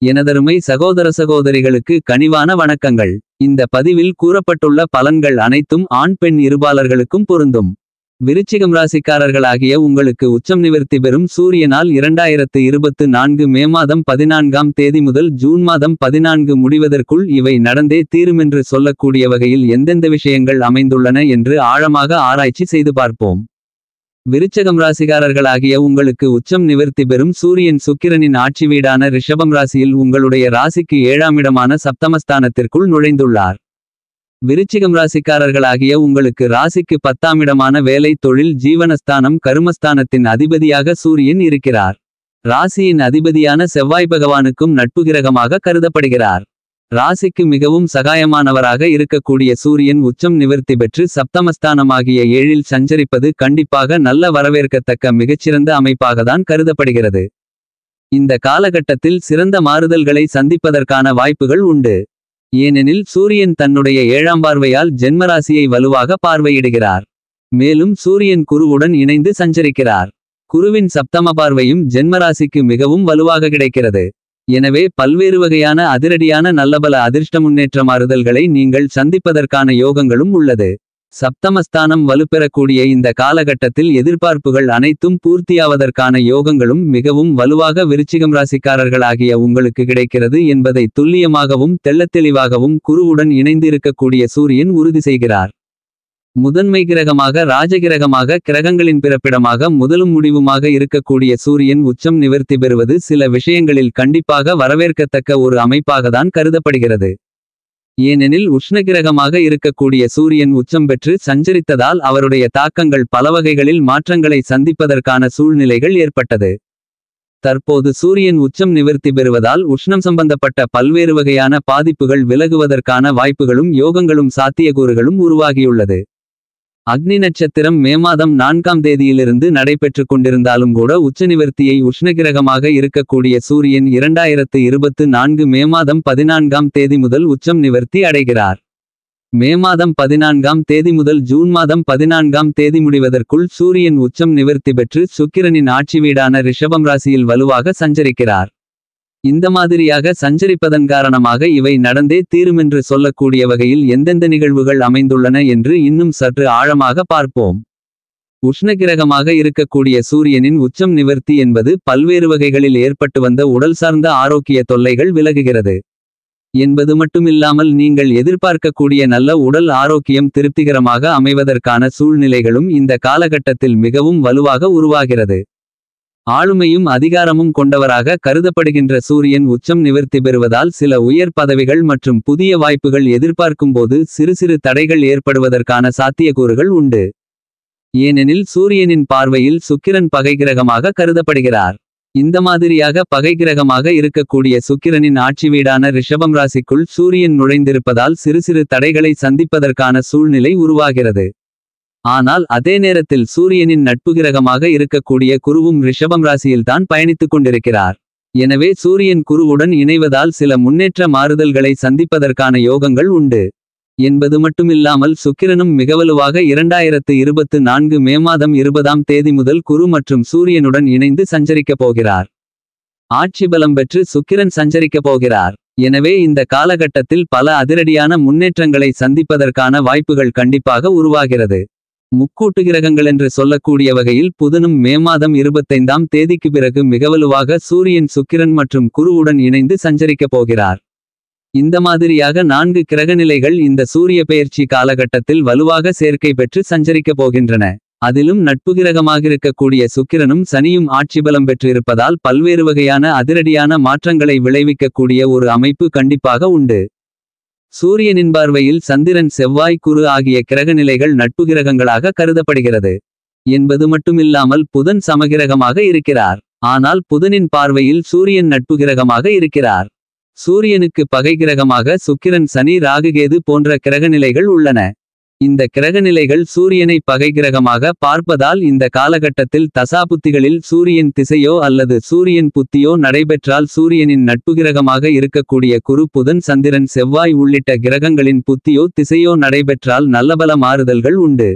எனதருமை சகோதர சகோதரிகளுக்கு கனிவான வணக்கங்கள். இந்த பதிவில் கூறப்பட்டுள்ள பலன்கள் அனைத்தும் ஆண் பெண் இருபாலர்களுக்கும் பொருந்தும். விருச்சிகம் ராசிக்காரர்களாகிய உங்களுக்கு உச்சம் நிவர்த்தி பெறும் சூரியனால் 2024 மே மாதம் 14ஆம் தேதி முதல் ஜூன் மாதம் 14 முடிவதற்குள் இவை நடந்தே தீருமென்று சொல்லக்கூடிய வகையில் எந்தெந்த விஷயங்கள் அமைந்துள்ளன என்று ஆழமாக ஆராய்ச்சி செய்து பார்ப்போம். விருச்சகம் ராசிகாரர்களாகிய உங்களுக்கு உச்சம் நிவர்த்தி பெறும் சூரியன் சுக்கிரனின் ஆட்சி வீடான ரிஷபம் ராசியில் உங்களுடைய ராசிக்கு 7ஆம் இடமான சப்தமஸ்தானத்திற்குள் நுழைந்துள்ளார். விருச்சிகம் ராசிக்காரர்களாகிய உங்களுக்கு ராசிக்கு 10ஆம் இடமான வேலை தொழில் ஜீவனஸ்தானம் கருமஸ்தானத்தின் அதிபதியாக சூரியன் இருக்கிறார். ராசியின் அதிபதியான செவ்வாய் பகவானுக்கும் நட்பு கிரகமாக கருதப்படுகிறார். ராசிக்கு மிகவும் சகாயமானவராக இருக்கக்கூடிய சூரியன் உச்சம் நிவர்த்தி பெற்று சப்தமஸ்தானமாகிய 7இல் சஞ்சரிப்பது கண்டிப்பாக நல்ல வரவேற்கத்தக்க மிகச்சிறந்த அமைப்பாகத்தான் கருதப்படுகிறது. இந்த காலகட்டத்தில் சிறந்த மாறுதல்களை சந்திப்பதற்கான வாய்ப்புகள் உண்டு. ஏனெனில் சூரியன் தன்னுடைய 7ஆம் பார்வையால் ஜென்மராசியை வலுவாக பார்வையிடுகிறார். மேலும் சூரியன் குருவுடன் இணைந்து சஞ்சரிக்கிறார். குருவின் சப்தம பார்வையும் ஜென்மராசிக்கு மிகவும் வலுவாக கிடைக்கிறது. எனவே பல்வேறு வகையான அதிரடியான நல்லபல அதிர்ஷ்ட முன்னேற்ற மாறுதல்களை நீங்கள் சந்திப்பதற்கான யோகங்களும் உள்ளது. சப்தமஸ்தானம் வலுப்பெறக்கூடிய இந்த காலகட்டத்தில் எதிர்பார்ப்புகள் அனைத்தும் பூர்த்தியாவதற்கான யோகங்களும் மிகவும் வலுவாக விருச்சிகம் ராசிக்காரர்களாகிய உங்களுக்கு கிடைக்கிறது என்பதை துல்லியமாகவும் தெள்ளத்தெளிவாகவும் குருவுடன் இணைந்து இருக்கக்கூடிய சூரியன் உறுதி செய்கிறார். முதன்மை கிரகமாக ராஜகிரகமாக கிரகங்களின் பிறப்பிடமாக முதலும் முடிவுமாக இருக்கக்கூடிய சூரியன் உச்சம் நிவர்த்தி பெறுவது சில விஷயங்களில் கண்டிப்பாக வரவேற்கத்தக்க ஒரு அமைப்பாகத்தான் கருதப்படுகிறது. ஏனெனில் உஷ்ணகிரகமாக இருக்கக்கூடிய சூரியன் உச்சம் பெற்று சஞ்சரித்ததால் அவருடைய தாக்கங்கள் பலவகைகளில் மாற்றங்களை சந்திப்பதற்கான சூழ்நிலைகள் ஏற்பட்டது. தற்போது சூரியன் உச்சம் நிவர்த்தி பெறுவதால் உஷ்ணம் சம்பந்தப்பட்ட பல்வேறு வகையான பாதிப்புகள் விலகுவதற்கான வாய்ப்புகளும் யோகங்களும் சாத்தியக்கூறுகளும் உருவாகியுள்ளது. அக்னி நட்சத்திரம் மே மாதம் 4ஆம் தேதியிலிருந்து நடைபெற்று கொண்டிருந்தாலும் கூட உச்சநிவர்த்தியை உஷ்ணகிரகமாக இருக்கக்கூடிய சூரியன் 2024 மே மாதம் 14ஆம் தேதி முதல் உச்சம் நிவர்த்தி அடைகிறார். மே மாதம் 14ஆம் தேதி முதல் ஜூன் மாதம் 14ஆம் தேதி முடிவதற்குள் சூரியன் உச்சம் நிவர்த்தி பெற்று சுக்கிரனின் ஆட்சி வீடான ரிஷபம் ராசியில் வலுவாக சஞ்சரிக்கிறார். இந்த மாதிரியாக சஞ்சரிப்பதன் காரணமாக இவை நடந்தே தீருமென்று சொல்லக்கூடிய வகையில் எந்தெந்த நிகழ்வுகள் அமைந்துள்ளன என்று இன்னும் சற்று ஆழமாக பார்ப்போம். உஷ்ணகிரகமாக இருக்கக்கூடிய சூரியனின் உச்சம் நிவர்த்தி என்பது பல்வேறு வகைகளில் ஏற்பட்டு வந்த உடல் சார்ந்த ஆரோக்கிய தொல்லைகள் விலகுகிறது என்பது மட்டுமில்லாமல் நீங்கள் எதிர்பார்க்கக்கூடிய நல்ல உடல் ஆரோக்கியம் திருப்திகரமாக அமைவதற்கான சூழ்நிலைகளும் இந்த காலகட்டத்தில் மிகவும் வலுவாக உருவாகிறது. ஆளுமையும் அதிகாரமும் கொண்டவராக கருதப்படுகின்ற சூரியன் உச்சம் நிவர்த்தி பெறுவதால் சில உயர் பதவிகள் மற்றும் புதிய வாய்ப்புகள் எதிர்பார்க்கும்போது சிறு சிறு தடைகள் ஏற்படுவதற்கான சாத்தியக்கூறுகள் உண்டு. ஏனெனில் சூரியனின் பார்வையில் சுக்கிரன் பகைகிரகமாக கருதப்படுகிறார். இந்த மாதிரியாக பகைகிரகமாக இருக்கக்கூடிய சுக்கிரனின் ஆட்சி வீடான ரிஷபம் ராசிக்குள் சூரியன் நுழைந்திருப்பதால் சிறு சிறு தடைகளை சந்திப்பதற்கான சூழ்நிலை உருவாகிறது. ஆனால் அதே நேரத்தில் சூரியனின் நட்பு கிரகமாக இருக்கக்கூடிய குருவும் ரிஷபம் ராசியில்தான் பயணித்துக் கொண்டிருக்கிறார். எனவே சூரியன் குருவுடன் இணைவதால் சில முன்னேற்ற மாறுதல்களை சந்திப்பதற்கான யோகங்கள் உண்டு என்பது மட்டுமில்லாமல் சுக்கிரனும் மிகவலுவாக 2024 மே மாதம் 20ஆம் தேதி முதல் குரு மற்றும் சூரியனுடன் இணைந்து சஞ்சரிக்கப் போகிறார். ஆட்சி பலம் பெற்று சுக்கிரன் சஞ்சரிக்கப் போகிறார். எனவே இந்த காலகட்டத்தில் பல அதிரடியான முன்னேற்றங்களை சந்திப்பதற்கான வாய்ப்புகள் கண்டிப்பாக உருவாகிறது. முக்கூட்டு கிரகங்களென்று சொல்லக்கூடிய வகையில் புதனும் மே மாதம் 25ஆம் தேதிக்கு பிறகு மிகவலுவாக சூரியன் சுக்கிரன் மற்றும் குருவுடன் இணைந்து சஞ்சரிக்கப் போகிறார். இந்த மாதிரியாக 4 கிரகநிலைகள் இந்த சூரிய பெயர்ச்சி காலகட்டத்தில் வலுவாக சேர்க்கை பெற்று சஞ்சரிக்கப் போகின்றன. அதிலும் நட்பு கிரகமாகிருக்கக்கூடிய சுக்கிரனும் சனியும் ஆட்சி பலம் பெற்று இருப்பதால் பல்வேறு வகையான அதிரடியான மாற்றங்களை விளைவிக்கக்கூடிய ஒரு அமைப்பு கண்டிப்பாக உண்டு. சூரியனின் பார்வையில் சந்திரன் செவ்வாய் குரு ஆகிய கிரகநிலைகள் நட்பு கிரகங்களாக கருதப்படுகிறது என்பது மட்டுமில்லாமல் புதன் சமகிரகமாக இருக்கிறார். ஆனால் புதனின் பார்வையில் சூரியன் நட்பு கிரகமாக இருக்கிறார். சூரியனுக்கு பகை கிரகமாக சுக்கிரன் சனி ராகுகேது போன்ற கிரகநிலைகள் உள்ளன. இந்த கிரகநிலைகள் சூரியனை பகை கிரகமாக பார்ப்பதால் இந்த காலகட்டத்தில் தசாபுத்திகளில் சூரியன் திசையோ அல்லது சூரியன் புத்தியோ நடைபெற்றால் சூரியனின் நட்பு கிரகமாக இருக்கக்கூடிய குரு புதன் சந்திரன் செவ்வாய் உள்ளிட்ட கிரகங்களின் புத்தியோ திசையோ நடைபெற்றால் நல்லபல மாறுதல்கள் உண்டு.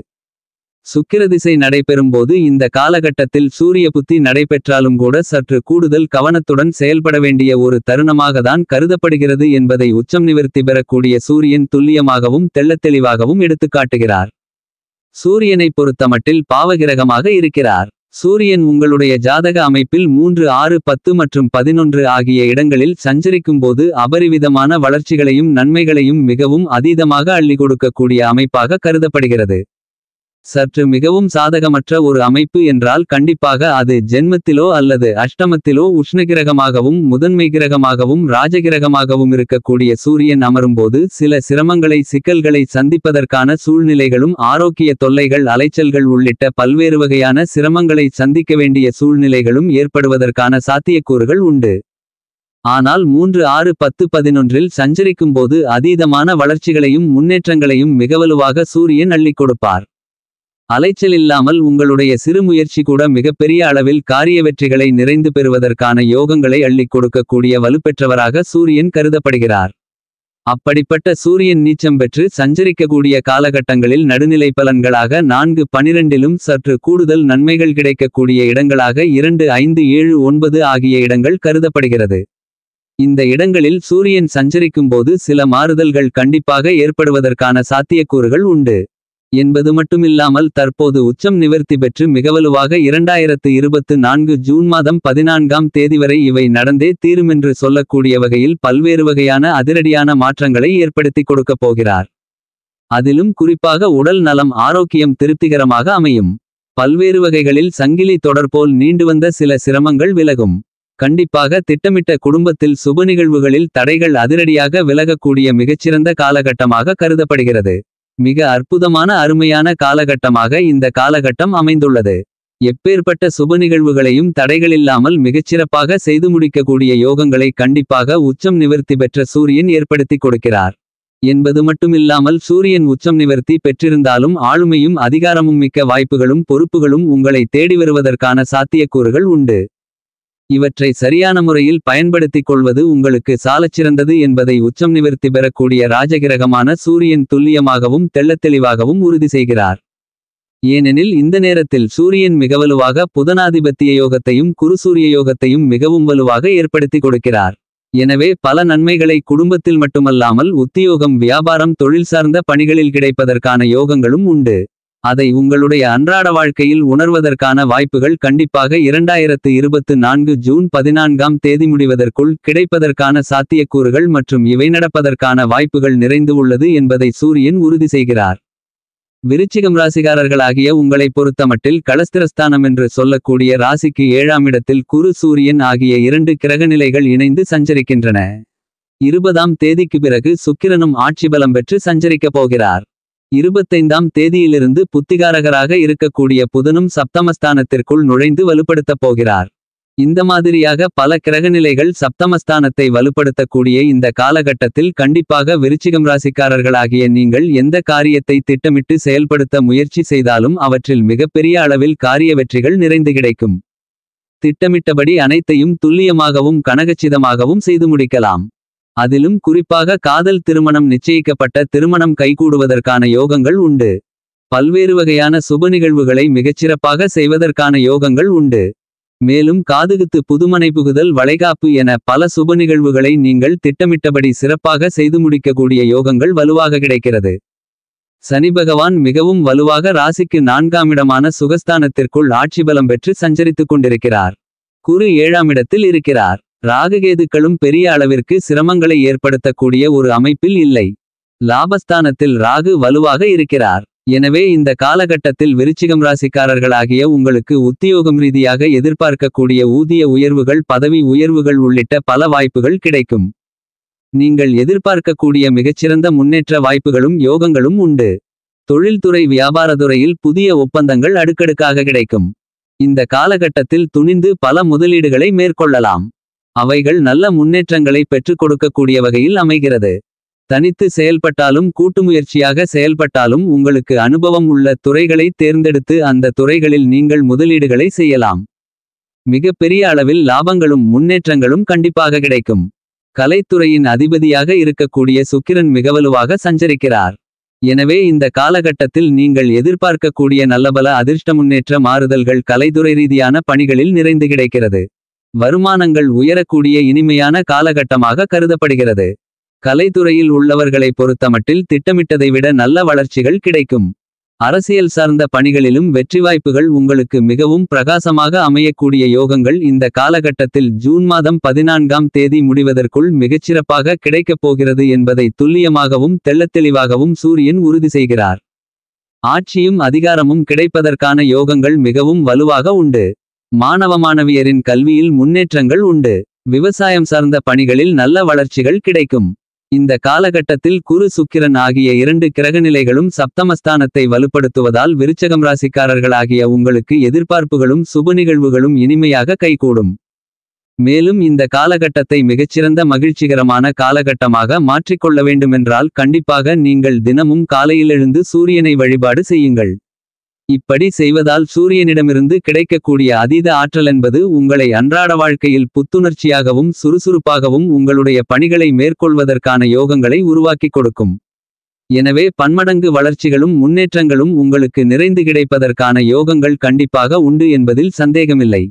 சுக்கிரதிசை நடைபெறும்போது இந்த காலகட்டத்தில் சூரிய புத்தி நடைபெற்றாலும் கூட சற்று கூடுதல் கவனத்துடன் செயல்பட வேண்டிய ஒரு தருணமாகத்தான் கருதப்படுகிறது என்பதை உச்சம் நிவர்த்தி பெறக்கூடிய சூரியன் துல்லியமாகவும் தெள்ளத்தெளிவாகவும் எடுத்துக்காட்டுகிறார். சூரியனை பொறுத்தமட்டில் பாவகிரகமாக இருக்கிறார். சூரியன் உங்களுடைய ஜாதக அமைப்பில் 3 6 10 மற்றும் 11 ஆகிய இடங்களில் சஞ்சரிக்கும்போது அபரிவிதமான வளர்ச்சிகளையும் நன்மைகளையும் மிகவும் அதீதமாக அள்ளி கொடுக்கக்கூடிய அமைப்பாக கருதப்படுகிறது. சற்று மிகவும் சாதகமற்ற ஒரு அமைப்பு என்றால் கண்டிப்பாக அது ஜென்மத்திலோ அல்லது அஷ்டமத்திலோ உஷ்ணகிரகமாகவும் முதன்மை கிரகமாகவும் ராஜகிரகமாகவும் இருக்கக்கூடிய சூரியன் அமரும்போது சில சிரமங்களை சிக்கல்களை சந்திப்பதற்கான சூழ்நிலைகளும் ஆரோக்கிய தொல்லைகள் அலைச்சல்கள் உள்ளிட்ட பல்வேறு வகையான சிரமங்களை சந்திக்க வேண்டிய சூழ்நிலைகளும் ஏற்படுவதற்கான சாத்தியக்கூறுகள் உண்டு. ஆனால் 3 6 10 11இல் சஞ்சரிக்கும்போது அதீதமான வளர்ச்சிகளையும் முன்னேற்றங்களையும் மிகவலுவாக சூரியன் அள்ளிக் கொடுப்பார். அலைச்சல் இல்லாமல் உங்களுடைய சிறு முயற்சி கூட மிகப்பெரிய அளவில் காரிய வெற்றிகளை நிறைந்து பெறுவதற்கான யோகங்களை அள்ளிக் கொடுக்கக்கூடிய வலுப்பெற்றவராக சூரியன் கருதப்படுகிறார். அப்படிப்பட்ட சூரியன் நீச்சம் பெற்று சஞ்சரிக்கக்கூடிய காலகட்டங்களில் நடுநிலை பலன்களாக 4 12இலும் சற்று கூடுதல் நன்மைகள் கிடைக்கக்கூடிய இடங்களாக 2 5 7 9 ஆகிய இடங்கள் கருதப்படுகிறது. இந்த இடங்களில் சூரியன் சஞ்சரிக்கும்போது சில மாறுதல்கள் கண்டிப்பாக ஏற்படுவதற்கான சாத்தியக்கூறுகள் உண்டு என்பது மட்டுமில்லாமல் தற்போது உச்சம் நிவர்த்தி பெற்று மிகவலுவாக 2024 ஜூன் மாதம் 14ஆம் தேதி வரை இவை நடந்தே தீருமென்று சொல்லக்கூடிய வகையில் பல்வேறு வகையான அதிரடியான மாற்றங்களை ஏற்படுத்தி கொடுக்கப் போகிறார். அதிலும் குறிப்பாக உடல் நலம் ஆரோக்கியம் திருப்திகரமாக அமையும். பல்வேறு வகைகளில் சங்கிலி தொடர்போல் நீண்டு வந்த சில சிரமங்கள் விலகும். கண்டிப்பாக திட்டமிட்ட குடும்பத்தில் சுப நிகழ்வுகளில் தடைகள் அதிரடியாக விலகக்கூடிய மிகச்சிறந்த காலகட்டமாக கருதப்படுகிறது. மிக அற்புதமான அருமையான காலகட்டமாக இந்த காலகட்டம் அமைந்துள்ளது. எப்பேற்பட்ட சுப நிகழ்வுகளையும் தடைகளில்லாமல் மிகச்சிறப்பாக செய்து முடிக்கக்கூடிய யோகங்களை கண்டிப்பாக உச்சம் நிவர்த்தி பெற்ற சூரியன் ஏற்படுத்தி கொடுக்கிறார் என்பது மட்டுமில்லாமல் சூரியன் உச்சம் நிவர்த்தி பெற்றிருந்தாலும் ஆளுமையும் அதிகாரமும் மிக்க வாய்ப்புகளும் பொறுப்புகளும் உங்களை தேடி வருவதற்கான சாத்தியக்கூறுகள் உண்டு. இவற்றை சரியான முறையில் பயன்படுத்திக் கொள்வது உங்களுக்கு சாலச்சிறந்தது என்பதை உச்சம் நிவர்த்தி பெறக்கூடிய ராஜகிரகமான சூரியன் துல்லியமாகவும் தெள்ளத்தெளிவாகவும் உறுதி செய்கிறார். ஏனெனில் இந்த நேரத்தில் சூரியன் மிகவலுவாக புதனாதிபத்திய யோகத்தையும் குருசூரிய யோகத்தையும் மிகவும் வலுவாக ஏற்படுத்தி கொடுக்கிறார். எனவே பல நன்மைகளை குடும்பத்தில் மட்டுமல்லாமல் உத்தியோகம் வியாபாரம் தொழில் சார்ந்த பணிகளில் கிடைப்பதற்கான யோகங்களும் உண்டு. அதை உங்களுடைய அன்றாட வாழ்க்கையில் உணர்வதற்கான வாய்ப்புகள் கண்டிப்பாக 2024 ஜூன் 14ஆம் தேதி முடிவதற்குள் கிடைப்பதற்கான சாத்தியக்கூறுகள் மற்றும் இவை நடப்பதற்கான வாய்ப்புகள் நிறைந்து உள்ளது என்பதை சூரியன் உறுதி செய்கிறார். விருச்சிகம் ராசிகாரர்களாகிய உங்களை பொறுத்தமட்டில் களஸ்திரஸ்தானம் என்று சொல்லக்கூடிய ராசிக்கு 7ஆம் இடத்தில் குரு சூரியன் ஆகிய 2 கிரகநிலைகள் இணைந்து சஞ்சரிக்கின்றன. 20ஆம் தேதிக்கு பிறகு சுக்கிரனும் ஆட்சி பலம் பெற்று சஞ்சரிக்கப் போகிறார். 25ஆம் தேதியிலிருந்து புத்திகாரகராக இருக்கக்கூடிய புதனும் சப்தமஸ்தானத்திற்குள் நுழைந்து வலுப்படுத்தப் போகிறார். இந்த மாதிரியாக பல கிரகநிலைகள் சப்தமஸ்தானத்தை வலுப்படுத்தக்கூடிய இந்த காலகட்டத்தில் கண்டிப்பாக விருச்சிகம் ராசிக்காரர்களாகிய நீங்கள் எந்த காரியத்தை திட்டமிட்டு செயல்படுத்த முயற்சி செய்தாலும் அவற்றில் மிகப்பெரிய அளவில் காரிய வெற்றிகள் நிறைந்து கிடைக்கும். திட்டமிட்டபடி அனைத்தையும் துல்லியமாகவும் கனகச்சிதமாகவும் செய்து முடிக்கலாம். அதிலும் குறிப்பாக காதல் திருமணம் நிச்சயிக்கப்பட்ட திருமணம் கைகூடுவதற்கான யோகங்கள் உண்டு. பல்வேறு வகையான சுப நிகழ்வுகளை மிகச்சிறப்பாக செய்வதற்கான யோகங்கள் உண்டு. மேலும் காதுகுத்து புதுமனை புகுதல் வளைகாப்பு என பல சுப நிகழ்வுகளை நீங்கள் திட்டமிட்டபடி சிறப்பாக செய்து முடிக்கக்கூடிய யோகங்கள் வலுவாக கிடைக்கிறது. சனி பகவான் மிகவும் வலுவாக ராசிக்கு 4ஆம் இடமான சுகஸ்தானத்திற்குள் ஆட்சி பலம் பெற்று சஞ்சரித்துக் கொண்டிருக்கிறார். குரு 7ஆம் இடத்தில் இருக்கிறார். ராகுகேதுக்களும் பெரிய அளவிற்கு சிரமங்களை ஏற்படுத்தக்கூடிய ஒரு அமைப்பில் இல்லை. லாபஸ்தானத்தில் ராகு வலுவாக இருக்கிறார். எனவே இந்த காலகட்டத்தில் விருச்சிகம் ராசிக்காரர்களாகிய உங்களுக்கு உத்தியோகம் ரீதியாக எதிர்பார்க்கக்கூடிய ஊதிய உயர்வுகள் பதவி உயர்வுகள் உள்ளிட்ட பல வாய்ப்புகள் கிடைக்கும். நீங்கள் எதிர்பார்க்கக்கூடிய மிகச்சிறந்த முன்னேற்ற வாய்ப்புகளும் யோகங்களும் உண்டு. தொழில்துறை வியாபாரத்துறையில் புதிய ஒப்பந்தங்கள் அடுக்கடுக்காக கிடைக்கும். இந்த காலகட்டத்தில் துணிந்து பல முதலீடுகளை மேற்கொள்ளலாம். அவைகள் நல்ல முன்னேற்றங்களை பெற்றுக் கொடுக்கக்கூடிய வகையில் அமைகிறது. தனித்து செயல்பட்டாலும் கூட்டுமுயற்சியாக செயல்பட்டாலும் உங்களுக்கு அனுபவம் உள்ள துறைகளை தேர்ந்தெடுத்து அந்த துறைகளில் நீங்கள் முதலீடுகளை செய்யலாம். மிகப்பெரிய அளவில் லாபங்களும் முன்னேற்றங்களும் கண்டிப்பாக கிடைக்கும். கலைத்துறையின் அதிபதியாக இருக்கக்கூடிய சுக்கிரன் மிகவலுவாக சஞ்சரிக்கிறார். எனவே இந்த காலகட்டத்தில் நீங்கள் எதிர்பார்க்கக்கூடிய நல்லபல அதிர்ஷ்ட முன்னேற்ற மாறுதல்கள் கலைத்துறை ரீதியான பணிகளில் நிறைந்து கிடைக்கிறது. வருமானங்கள் உயரக்கூடிய இனிமையான காலகட்டமாக கருதப்படுகிறது. கலைத்துறையில் உள்ளவர்களை பொறுத்தமட்டில் திட்டமிட்டதை விட நல்ல வளர்ச்சிகள் கிடைக்கும். அரசியல் சார்ந்த பணிகளிலும் வெற்றி வாய்ப்புகள் உங்களுக்கு மிகவும் பிரகாசமாக அமையக்கூடிய யோகங்கள் இந்த காலகட்டத்தில் ஜூன் மாதம் 14ஆம் தேதி முடிவதற்குள் மிகச்சிறப்பாக கிடைக்கப் போகிறது என்பதை துல்லியமாகவும் தெள்ளத்தெளிவாகவும் சூரியன் உறுதி செய்கிறார். ஆட்சியும் அதிகாரமும் கிடைப்பதற்கான யோகங்கள் மிகவும் வலுவாக உண்டு. மாணவ மாணவியரின் கல்வியில் முன்னேற்றங்கள் உண்டு. விவசாயம் சார்ந்த பணிகளில் நல்ல வளர்ச்சிகள் கிடைக்கும். இந்த காலகட்டத்தில் குரு சுக்கிரன் ஆகிய 2 கிரகநிலைகளும் சப்தமஸ்தானத்தை வலுப்படுத்துவதால் விருச்சகம் ராசிக்காரர்களாகிய உங்களுக்கு எதிர்பார்ப்புகளும் சுப நிகழ்வுகளும் இனிமையாக கைகூடும். மேலும் இந்த காலகட்டத்தை மிகச்சிறந்த மகிழ்ச்சிகரமான காலகட்டமாக மாற்றிக்கொள்ள வேண்டுமென்றால் கண்டிப்பாக நீங்கள் தினமும் காலையில் எழுந்து சூரியனை வழிபாடு செய்யுங்கள். இப்படி செய்வதால் சூரியனிடமிருந்து கிடைக்கக்கூடிய அதீத ஆற்றல் என்பது உங்களை அன்றாட வாழ்க்கையில் புத்துணர்ச்சியாகவும் சுறுசுறுப்பாகவும் உங்களுடைய பணிகளை மேற்கொள்வதற்கான யோகங்களை உருவாக்கிக் கொடுக்கும். எனவே பன்மடங்கு வளர்ச்சிகளும் முன்னேற்றங்களும் உங்களுக்கு நிறைந்து கிடைப்பதற்கான யோகங்கள் கண்டிப்பாக உண்டு என்பதில் சந்தேகமில்லை.